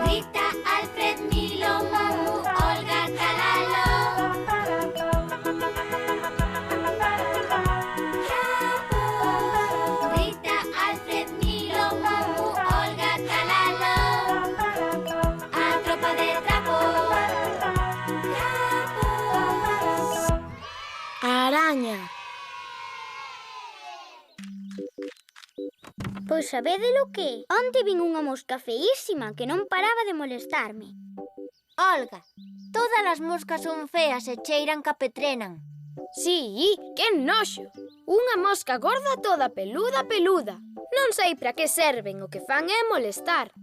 Rita, Alfred, Milo, Momo, Olga, Calalo. Rita, Alfred, Milo, Momo, Olga, Calalo. A tropa de trapo. A araña. Pois sabédelo que? Onte vin unha mosca feísima que non paraba de molestarme. Olga, todas as moscas son feas e cheiran que apetrenan. Sí, que noxo. Unha mosca gorda toda peluda. Non sei para que serven, o que fan é molestar.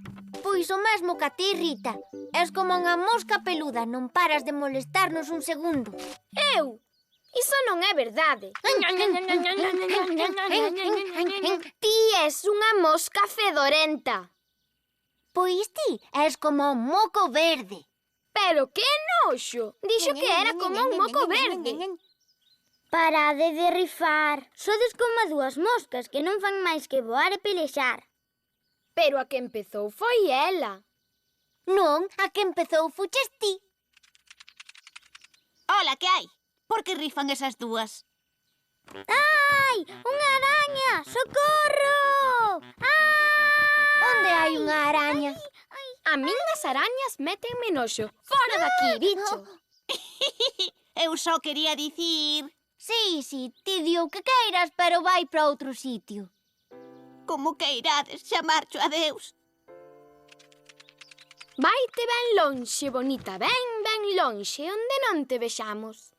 Pois o mesmo que a ti, Rita. És como unha mosca peluda, non paras de molestarnos un segundo. Eu? Iso non é verdade. Ti és unha mosca fedorenta. Pois ti és como un moco verde. Pero que noxo. Dixo que era como un moco verde. Parade de rifar. Sodes como dúas moscas que non fan máis que voar e pelexar. Pero a que empezou foi ela. Non, a que empezou fuches ti. Ola, que hai? Por que rifan esas dúas? Ai, unha araña! Socorro! Onde hai unha araña? A min as arañas métenme noxo. Fora daqui, bicho. Eu só quería dicir... Sí, ti di o que queiras, pero vai para outro sitio. Como que irades xa marcho a Deus? Vaite ben lonxe, bonita, ben lonxe, onde non te vexamos.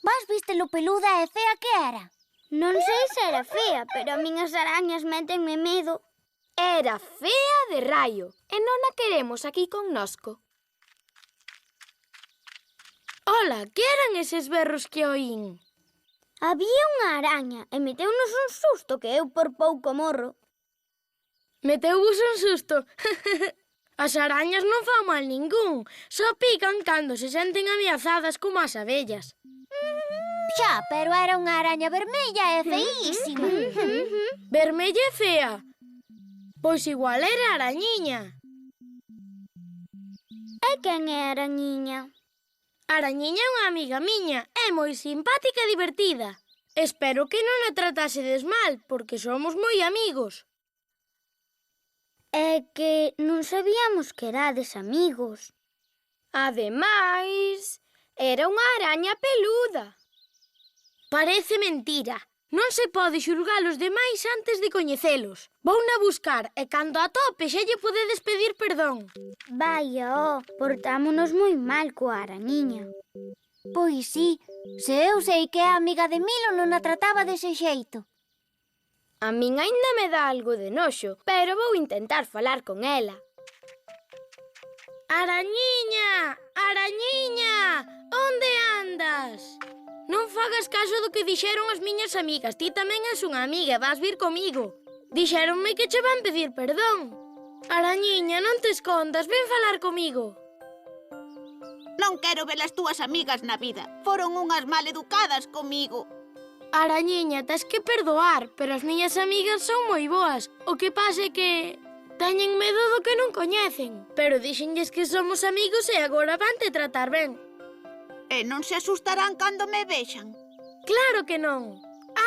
Vas viste lo peluda e fea que era? Non sei se era fea, pero a min as arañas métenme medo. Era fea de raio e non a queremos aquí connosco. Ola, que eran eses berros que oín? Había unha araña e meteunos un susto que eu por pouco morro. Meteuvos un susto. As arañas non fan mal ningún, só pican cando se senten ameazadas como as abellas. Xa, pero era unha araña vermella e feísima. Vermella e fea. Pois igual era arañiña. E quen é a arañiña? Arañiña é unha amiga miña, é moi simpática e divertida. Espero que non a tratasedes mal, porque somos moi amigos. É que non sabíamos que erades amigos. Ademais, era unha araña peluda. Parece mentira. Non se pode xulgar os demais antes de coñecelos. Vouna buscar e cando a tope xa lle podedes pedir perdón. Vaia, portámonos moi mal coa arañiña. Pois sí, se eu sei que é amiga de Milo non a trataba dese xeito. A min aínda me dá algo de noxo, pero vou intentar falar con ela. Arañiña! Arañiña! Onde andas? Non fagas caso do que dixeron as miñas amigas. Ti tamén és unha amiga e vas vir comigo. Dixéronme que che van pedir perdón. Arañiña, non te escondas, ven falar comigo. Non quero ver as túas amigas na vida. Foron unhas maleducadas comigo. Arañiña, tes que perdoar, pero as miñas amigas son moi boas. O que pasa é que teñen medo do que non coñecen. Pero dixenlles que somos amigos e agora vante tratar ben. E non se asustarán cando me vexan? Claro que non.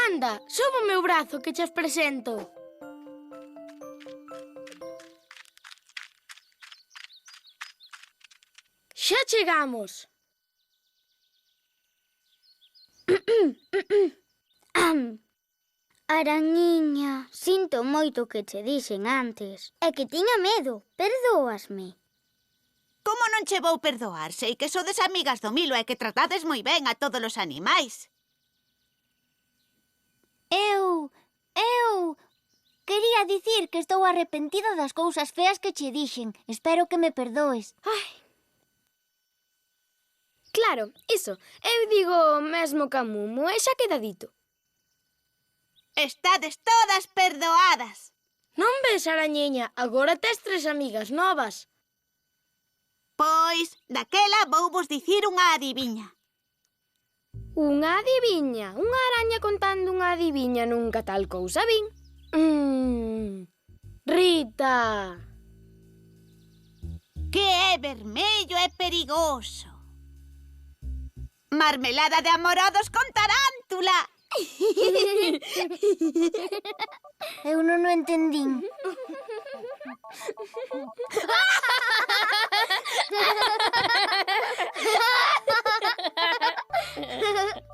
Anda, sobe o meu brazo que che presento. Xa chegamos. Arañiña, sinto moito que che dixen antes. É que tiña medo, perdóasme. Como non che vou perdoar? Sei que sodes amigas do Milo e que tratades moi ben a todos os animais. Eu quería dicir que estou arrepentida das cousas feas que che dixen. Espero que me perdoes. Ai. Claro, iso. Eu digo o mesmo ca Mumu e xa queda dito. Estades todas perdoadas. Non ves, arañiña, agora tes 3 amigas novas. Pois, daquela vou vos dicir unha adiviña. Unha adiviña. Unha araña contando unha adiviña nunca tal cousa vin. Rita. Que é vermello e perigoso. Marmelada de amorodos con tarántula. Eu non o entendín.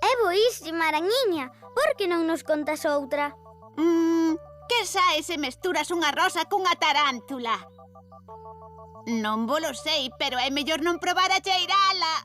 É boísima, arañiña. Por que non nos contas outra? Que sae se mesturas unha rosa cunha tarántula? Non volo sei, pero é mellor non probar a cheirala.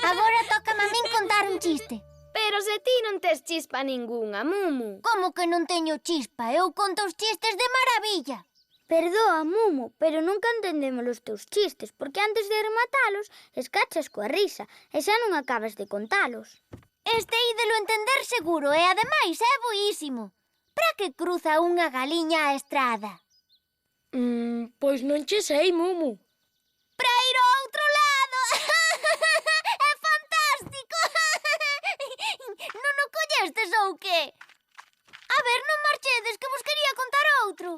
Agora toca a min contar un chiste. Pero se ti non tes chispa ningunha, Mumu. Como que non teño chispa? Eu conto os chistes de maravilla. Perdoa, Mumu, pero nunca entendemos os teus chistes, porque antes de rematalos escachas coa risa e xa non acabas de contalos. Este ídelo entender seguro e ademais é boísimo. Para que cruza unha galiña a estrada? Pois non che sei, Mumu. Para ir ao outro lado. É fantástico. Non o collestes ou que? A ver, non marchedes, que vos quería contar outro.